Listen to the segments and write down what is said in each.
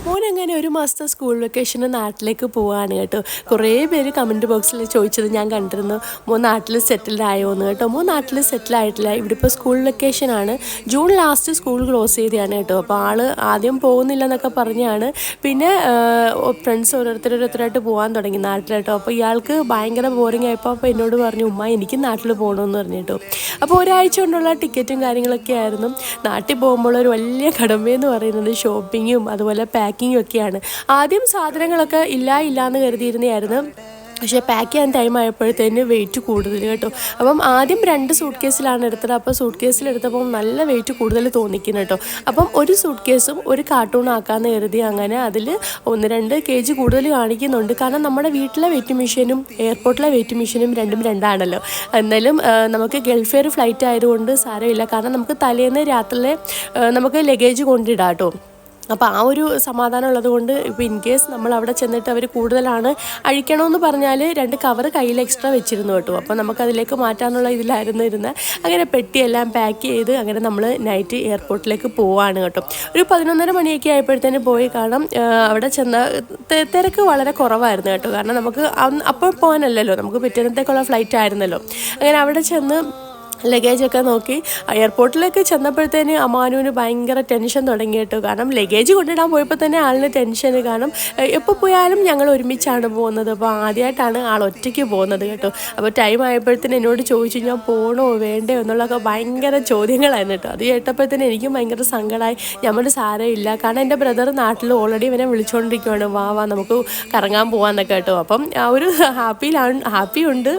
മോനങ്ങനെ ഒരു മാസത്തെ സ്കൂൾ വെക്കേഷന് നാട്ടിലേക്ക് പോവാണ് കേട്ടോ. കുറേ പേര് കമൻറ്റ് ബോക്സിൽ ചോദിച്ചത് ഞാൻ കണ്ടിരുന്നു, മോൻ നാട്ടിൽ സെറ്റിൽഡ് ആയോ എന്ന് കേട്ടോ. മോൻ നാട്ടിൽ സെറ്റിൽ ആയിട്ടില്ല. ഇവിടെ ഇപ്പോൾ സ്കൂൾ വെക്കേഷനാണ്. ജൂൺ ലാസ്റ്റ് സ്കൂൾ ക്ലോസ് ചെയ്തതാണ് കേട്ടോ. അപ്പോൾ ആൾ ആദ്യം പോകുന്നില്ല എന്നൊക്കെ പറഞ്ഞാണ്. പിന്നെ ഫ്രണ്ട്സ് ഓരോരുത്തരായിട്ട് പോകാൻ തുടങ്ങി നാട്ടിൽ കേട്ടോ. അപ്പോൾ ഇയാൾക്ക് ഭയങ്കര ബോറിംഗ് ആയപ്പോൾ അപ്പോൾ എന്നോട് പറഞ്ഞു, ഉമ്മ എനിക്ക് നാട്ടിൽ പോകണമെന്ന് പറഞ്ഞു കേട്ടോ. അപ്പോൾ ഒരാഴ്ച കൊണ്ടുള്ള ടിക്കറ്റും കാര്യങ്ങളൊക്കെ ആയിരുന്നു. നാട്ടിൽ പോകുമ്പോൾ ഒരു വലിയ കടമയെന്ന് പറയുന്നത് ഷോപ്പിങ്ങും അതുപോലെ പാക്കിങ്ങും ഒക്കെയാണ്. ആദ്യം സാധനങ്ങളൊക്കെ ഇല്ലാന്ന് കരുതിയിരുന്നതായിരുന്നു. പക്ഷേ പാക്ക് ചെയ്യാൻ ടൈം ആയപ്പോഴത്തേന് വെയിറ്റ് കൂടുതൽ കേട്ടോ. അപ്പം ആദ്യം 2 സൂട്ട് കേസിലാണ് എടുത്തത്. അപ്പോൾ സൂട്ട് കേസിലെടുത്തപ്പോൾ നല്ല വെയിറ്റ് കൂടുതൽ തോന്നിക്കുന്നു കേട്ടോ. അപ്പം ഒരു സൂട്ട് കേസും ഒരു കാർട്ടൂൺ ആക്കാമെന്ന് കരുതി. അങ്ങനെ അതിൽ 1-2 kg കൂടുതൽ കാണിക്കുന്നുണ്ട്. കാരണം നമ്മുടെ വീട്ടിലെ വെയിറ്റ് മെഷീനും എയർപോർട്ടിലെ വെയിറ്റ് മെഷീനും രണ്ടും രണ്ടാണല്ലോ. എന്നാലും നമുക്ക് ഗൾഫ് എയർ ഫ്ലൈറ്റ് ആയതുകൊണ്ട് സാരമില്ല. കാരണം നമുക്ക് തലേന്ന് രാത്രിയിലെ നമുക്ക് ലഗേജ് കൊണ്ടിടാം കേട്ടോ. അപ്പോൾ ആ ഒരു സമാധാനം ഉള്ളത് കൊണ്ട് ഇപ്പോൾ ഇൻ കേസ് നമ്മൾ അവിടെ ചെന്നിട്ട് അവർ കൂടുതലാണ് അഴിക്കണമെന്ന് പറഞ്ഞാൽ 2 കവർ കയ്യിൽ എക്സ്ട്രാ വെച്ചിരുന്നു കേട്ടോ. അപ്പോൾ നമുക്കതിലേക്ക് മാറ്റാനുള്ള ഇതിലായിരുന്നു ഇരുന്നത്. അങ്ങനെ പെട്ടിയെല്ലാം പാക്ക് ചെയ്ത് അങ്ങനെ നമ്മൾ നൈറ്റ് എയർപോർട്ടിലേക്ക് പോവാണ് കേട്ടോ. ഒരു 11:30 മണിയൊക്കെ ആയപ്പോഴത്തേന് പോയി കാണാം. അവിടെ ചെന്ന തിരക്ക് വളരെ കുറവായിരുന്നു കേട്ടോ. കാരണം നമുക്ക് അപ്പോൾ പോകാനല്ലല്ലോ, നമുക്ക് പിറ്റേന്നത്തേക്കുള്ള ഫ്ലൈറ്റ് ആയിരുന്നല്ലോ. അങ്ങനെ അവിടെ ചെന്ന് ലഗേജൊക്കെ നോക്കി എയർപോർട്ടിലേക്ക് ചെന്നപ്പോഴത്തേന് അമാനുവിന് ഭയങ്കര ടെൻഷൻ തുടങ്ങി കേട്ടോ. കാരണം ലഗേജ് കൊണ്ടിടാൻ പോയപ്പോൾ തന്നെ ആളിന് ടെൻഷൻ. കാരണം എപ്പോൾ പോയാലും ഞങ്ങൾ ഒരുമിച്ചാണ് പോകുന്നത്. അപ്പോൾ ആദ്യമായിട്ടാണ് ആൾ ഒറ്റയ്ക്ക് പോകുന്നത് കേട്ടോ. അപ്പോൾ ടൈം ആയപ്പോഴത്തേന് എന്നോട് ചോദിച്ചു, ഞാൻ പോകണോ വേണ്ടയോ എന്നുള്ളതൊക്കെ ഭയങ്കര ചോദ്യങ്ങളായിരുന്നു കേട്ടോ. അത് കേട്ടപ്പോഴത്തേന് എനിക്കും ഭയങ്കര സങ്കടമായി. ഞമ്മൾ സാരമില്ല, കാരണം എൻ്റെ ബ്രദർ നാട്ടിൽ ഓൾറെഡി ഇവനെ വിളിച്ചുകൊണ്ടിരിക്കുകയാണ്, വാ നമുക്ക് കറങ്ങാൻ പോകാമെന്നൊക്കെ കേട്ടോ. അപ്പം ആ ഒരു ഹാപ്പിയുണ്ട്.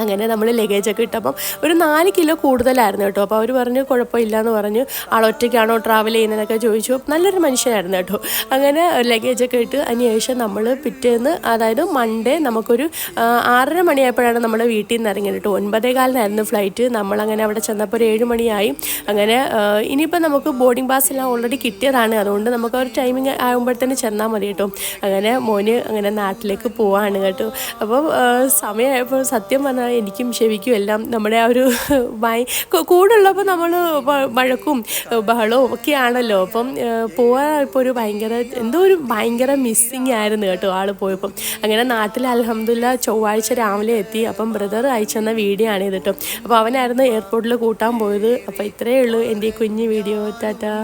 അങ്ങനെ നമ്മൾ ലഗേജൊക്കെ ഇട്ടപ്പം ഒരു 4 കിലോ കൂടുതലായിരുന്നു കേട്ടോ. അപ്പോൾ അവർ പറഞ്ഞു കുഴപ്പമില്ല എന്ന് പറഞ്ഞു. ആളൊറ്റയ്ക്കാണോ ട്രാവൽ ചെയ്യുന്നതൊക്കെ ചോദിച്ചു. നല്ലൊരു മനുഷ്യനായിരുന്നു കേട്ടോ. അങ്ങനെ ലഗേജൊക്കെ ഇട്ട് അതിനുശേഷം നമ്മൾ പിറ്റേന്ന്, അതായത് മൺഡേ നമുക്കൊരു 6:30 മണിയായപ്പോഴാണ് നമ്മൾ വീട്ടിൽ നിന്ന് ഇറങ്ങിയത് കേട്ടോ. 9:15 ഫ്ലൈറ്റ്. നമ്മളങ്ങനെ അവിടെ ചെന്നപ്പോൾ ഒരു 7 മണിയായി. അങ്ങനെ ഇനിയിപ്പോൾ നമുക്ക് ബോർഡിംഗ് പാസ് എല്ലാം ഓൾറെഡി കിട്ടിയതാണ്. അതുകൊണ്ട് നമുക്ക് ഒരു ടൈമിങ് ആകുമ്പോഴത്തേന് ചെന്നാൽ മതി കേട്ടോ. അങ്ങനെ മോന് അങ്ങനെ നാട്ടിലേക്ക് പോവാണ് കേട്ടോ. അപ്പം സമയമായപ്പോൾ സത്യം പറഞ്ഞാൽ എനിക്കും ക്ഷമിക്കും എല്ലാം നമ്മുടെ ആ ഒരു കൂടുള്ളപ്പോൾ നമ്മൾ വഴക്കും ബഹളവും ഒക്കെ ആണല്ലോ. അപ്പം പോകാൻ ഇപ്പോൾ ഒരു ഭയങ്കര മിസ്സിങ് ആയിരുന്നു കേട്ടോ ആൾ പോയപ്പം. അങ്ങനെ നാട്ടിൽ അൽഹംദുലില്ലാ ചൊവ്വാഴ്ച രാവിലെ എത്തി. അപ്പം ബ്രദർ അയച്ചെന്ന വീഡിയോ ആണ് ഇത് കേട്ടോ. അപ്പോൾ അവനായിരുന്നു എയർപോർട്ടിൽ കൂട്ടാൻ പോയത്. അപ്പോൾ ഇത്രയേ ഉള്ളൂ എൻ്റെ കുഞ്ഞു വീഡിയോ. ടാറ്റാ.